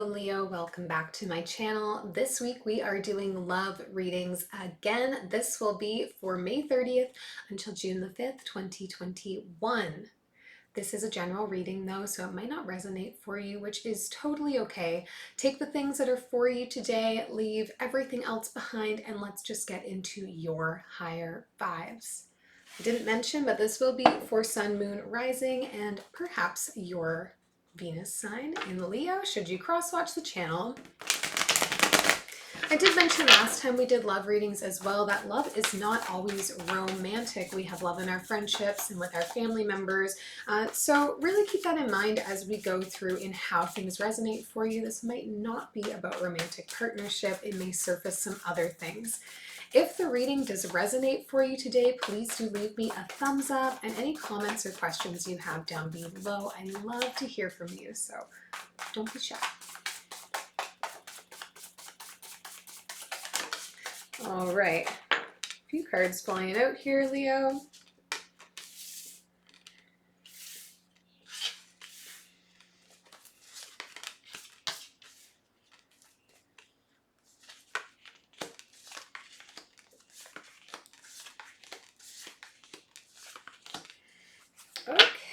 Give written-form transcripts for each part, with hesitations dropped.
Leo, welcome back to my channel. This week we are doing love readings again. This will be for May 30th until June the 5th, 2021. This is a general reading though, so it might not resonate for you, which is totally okay. Take the things that are for you today, leave everything else behind, and let's just get into your higher vibes. I didn't mention, but this will be for Sun, Moon, Rising, and perhaps your Venus sign in Leo, should you cross-watch the channel. I did mention last time we did love readings as well that love is not always romantic. We have love in our friendships and with our family members. So really keep that in mind as we go through in how things resonate for you. This might not be about romantic partnership. It may surface some other things. If the reading does resonate for you today, please do leave me a thumbs up and any comments or questions you have down below. I love to hear from you, so don't be shy. All right, a few cards flying out here, Leo.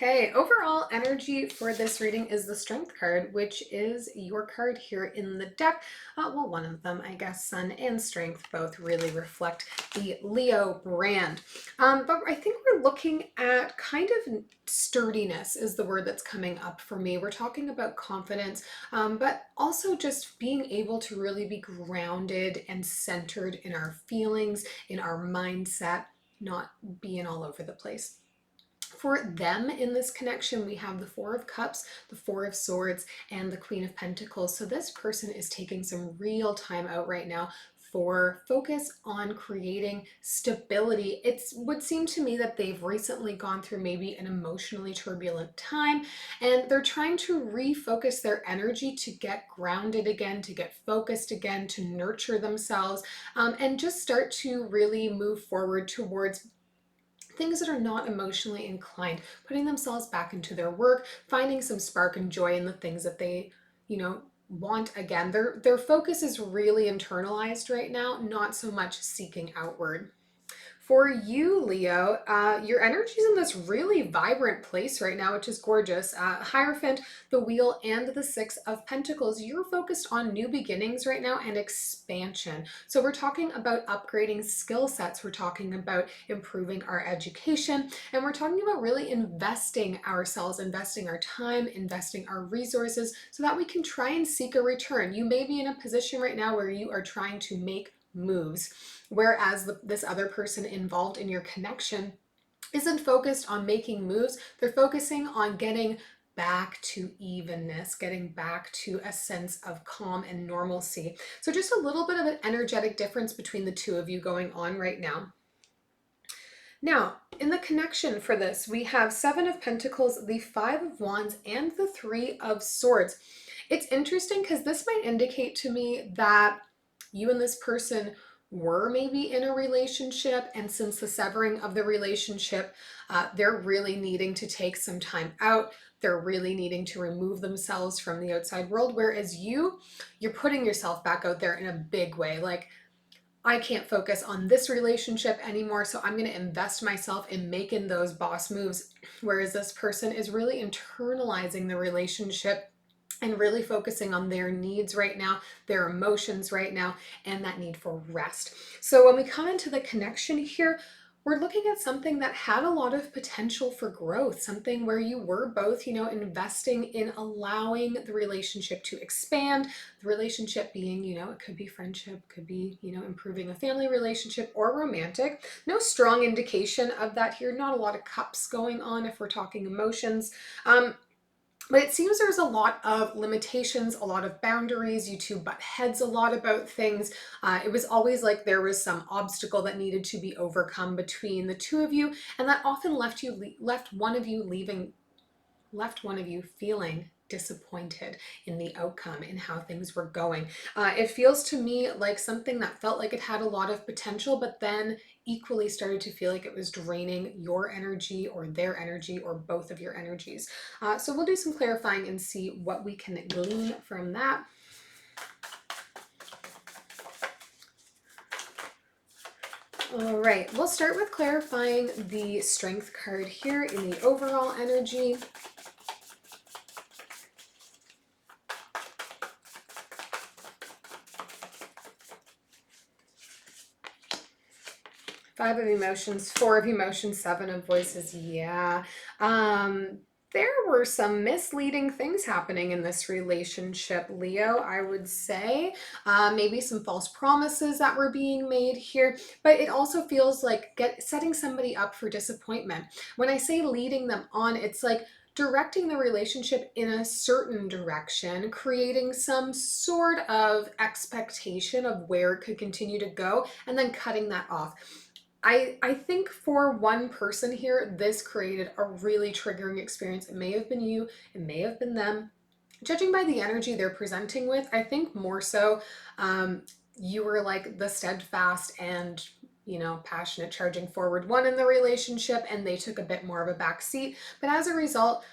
Okay, overall energy for this reading is the Strength card, which is your card here in the deck. Well, one of them, I guess. Sun and Strength both really reflect the Leo brand. But I think we're looking at kind of sturdiness is the word that's coming up for me. We're talking about confidence, but also just being able to really be grounded and centered in our feelings, in our mindset, not being all over the place. For them in this connection, we have the Four of Cups, the Four of Swords, and the Queen of Pentacles. So this person is taking some real time out right now for focus on creating stability. It would seem to me that they've recently gone through maybe an emotionally turbulent time, and they're trying to refocus their energy to get grounded again, to get focused again, to nurture themselves, and just start to really move forward towards things that are not emotionally inclined, putting themselves back into their work, finding some spark and joy in the things that they, want again. Their focus is really internalized right now, not so much seeking outward. For you, Leo, your energy is in this really vibrant place right now, which is gorgeous. Hierophant, the Wheel, and the Six of Pentacles. You're focused on new beginnings right now and expansion. So we're talking about upgrading skill sets. We're talking about improving our education, and we're talking about really investing ourselves, investing our time, investing our resources so that we can try and seek a return. You may be in a position right now where you are trying to make moves, whereas this other person involved in your connection isn't focused on making moves. They're focusing on getting back to evenness, getting back to a sense of calm and normalcy. So just a little bit of an energetic difference between the two of you going on right now. Now, in the connection for this, we have Seven of Pentacles, the Five of Wands, and the Three of Swords. It's interesting because this might indicate to me that you and this person were maybe in a relationship, and since the severing of the relationship, they're really needing to take some time out. They're really needing to remove themselves from the outside world, whereas you're putting yourself back out there in a big way. Like, I can't focus on this relationship anymore, so I'm going to invest myself in making those boss moves, whereas this person is really internalizing the relationship and really focusing on their needs right now, their emotions right now, and that need for rest. So when we come into the connection here, we're looking at something that had a lot of potential for growth, something where you were both, investing in allowing the relationship to expand, the relationship being, it could be friendship, could be, improving a family relationship or romantic. No strong indication of that here, not a lot of cups going on if we're talking emotions. But it seems there's a lot of limitations, a lot of boundaries. You two butt heads a lot about things. It was always like there was some obstacle that needed to be overcome between the two of you, and that often left one of you feeling disappointed in the outcome, in how things were going. It feels to me like something that felt like it had a lot of potential, but then equally started to feel like it was draining your energy or their energy or both of your energies. So we'll do some clarifying and see what we can glean from that. All right, we'll start with clarifying the Strength card here in the overall energy. Five of emotions, four of emotions, seven of voices. Yeah. There were some misleading things happening in this relationship, Leo, I would say. Maybe some false promises that were being made here, but it also feels like setting somebody up for disappointment. When I say leading them on, it's like directing the relationship in a certain direction, creating some sort of expectation of where it could continue to go, and then cutting that off. I think for one person here, this created a really triggering experience. It may have been you, it may have been them. Judging by the energy they're presenting with, I think more so you were like the steadfast and, you know, passionate charging forward one in the relationship, and they took a bit more of a back seat. But as a result,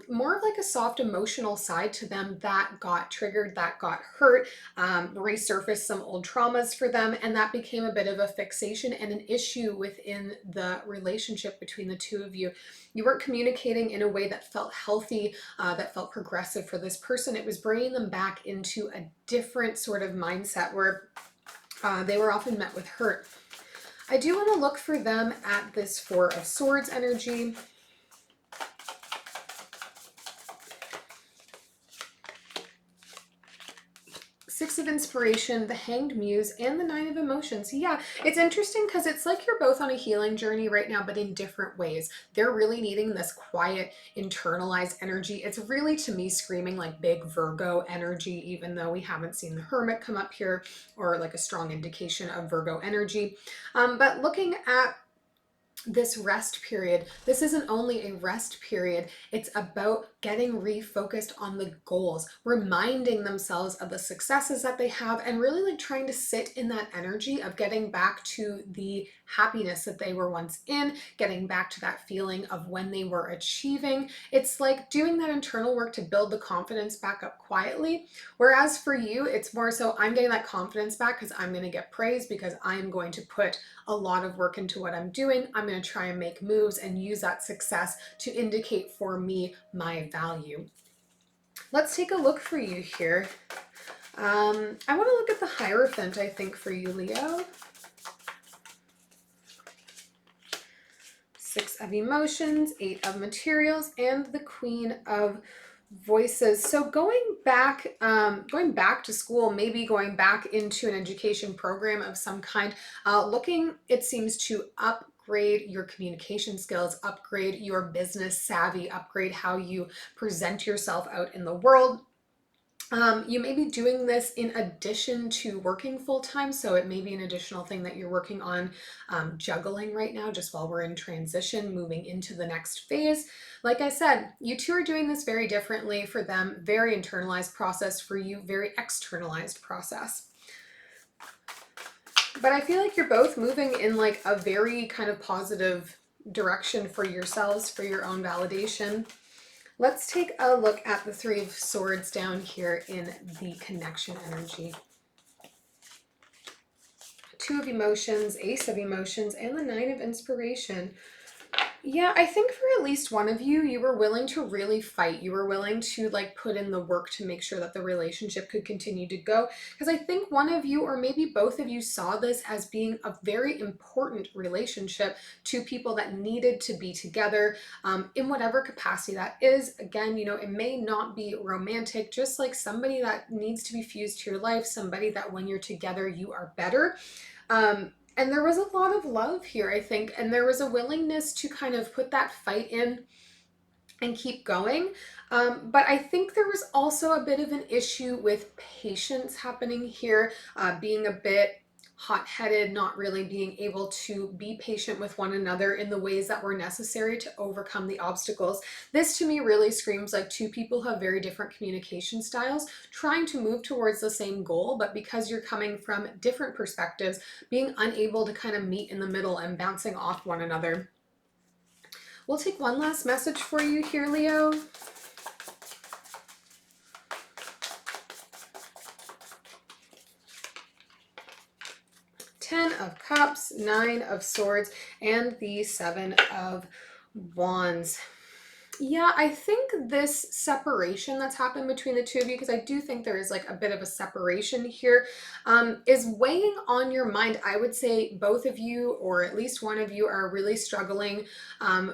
more of like a soft emotional side to them that got triggered, that got hurt, resurfaced some old traumas for them, and that became a bit of a fixation and an issue within the relationship between the two of you. You weren't communicating in a way that felt healthy, that felt progressive for this person. It was bringing them back into a different sort of mindset where they were often met with hurt. I do want to look for them at this Four of Swords energy. Six of Inspiration, the Hanged Muse, and the Nine of Emotions. Yeah, it's interesting because it's like you're both on a healing journey right now, but in different ways. They're really needing this quiet, internalized energy. It's really, to me, screaming like big Virgo energy, even though we haven't seen the Hermit come up here or like a strong indication of Virgo energy. But looking at this rest period, this isn't only a rest period, it's about getting refocused on the goals, reminding themselves of the successes that they have, and really like trying to sit in that energy of getting back to the happiness that they were once in, getting back to that feeling of when they were achieving. It's like doing that internal work to build the confidence back up quietly. Whereas for you, it's more so I'm getting that confidence back because I'm going to get praise, because I'm going to put a lot of work into what I'm doing. I'm going to try and make moves and use that success to indicate for me my value. Let's take a look for you here. I want to look at the Hierophant, I think, for you, Leo. Six of Emotions, Eight of Materials, and the Queen of Voices. So going back to school, maybe going back into an education program of some kind, looking, it seems, to upgrade your communication skills, upgrade your business savvy, upgrade how you present yourself out in the world. You may be doing this in addition to working full-time, so it may be an additional thing that you're working on, juggling right now, just while we're in transition, moving into the next phase. Like I said, you two are doing this very differently. For them, very internalized process. For you, very externalized process. But I feel like you're both moving in like a very kind of positive direction for yourselves, for your own validation. Let's take a look at the Three of Swords down here in the connection energy. Two of Emotions, Ace of Emotions, and the Nine of Inspiration. Yeah, I think for at least one of you, you were willing to really fight. You were willing to like put in the work to make sure that the relationship could continue to go. Because I think one of you, or maybe both of you, saw this as being a very important relationship to people that needed to be together in whatever capacity that is. Again, you know, it may not be romantic, just like somebody that needs to be fused to your life, somebody that when you're together, you are better. And there was a lot of love here, I think, and there was a willingness to kind of put that fight in and keep going. But I think there was also a bit of an issue with patience happening here, being a bit hot-headed, not really being able to be patient with one another in the ways that were necessary to overcome the obstacles. This to me really screams like two people have very different communication styles, trying to move towards the same goal, but because you're coming from different perspectives, being unable to kind of meet in the middle and bouncing off one another. We'll take one last message for you here, Leo. Ten of Cups, Nine of Swords, and the Seven of Wands. Yeah, I think this separation that's happened between the two of you, because I do think there is like a bit of a separation here, is weighing on your mind. I would say both of you, or at least one of you, are really struggling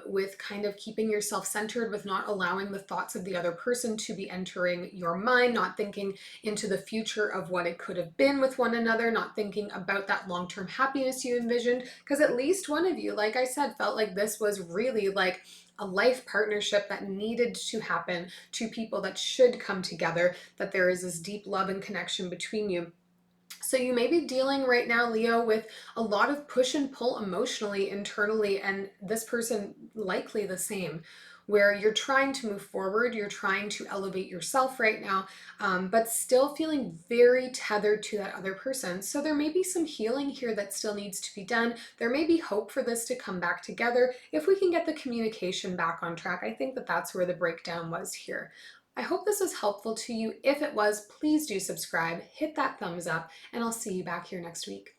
with kind of keeping yourself centered, with not allowing the thoughts of the other person to be entering your mind, not thinking into the future of what it could have been with one another, not thinking about that long-term happiness you envisioned, because at least one of you, like I said, felt like this was really like a life partnership that needed to happen, two people that should come together, that there is this deep love and connection between you. So you may be dealing right now, Leo, with a lot of push and pull emotionally, internally, and this person likely the same, where you're trying to move forward, you're trying to elevate yourself right now, but still feeling very tethered to that other person. So there may be some healing here that still needs to be done. There may be hope for this to come back together. If we can get the communication back on track, I think that that's where the breakdown was here. I hope this was helpful to you. If it was, please do subscribe, hit that thumbs up, and I'll see you back here next week.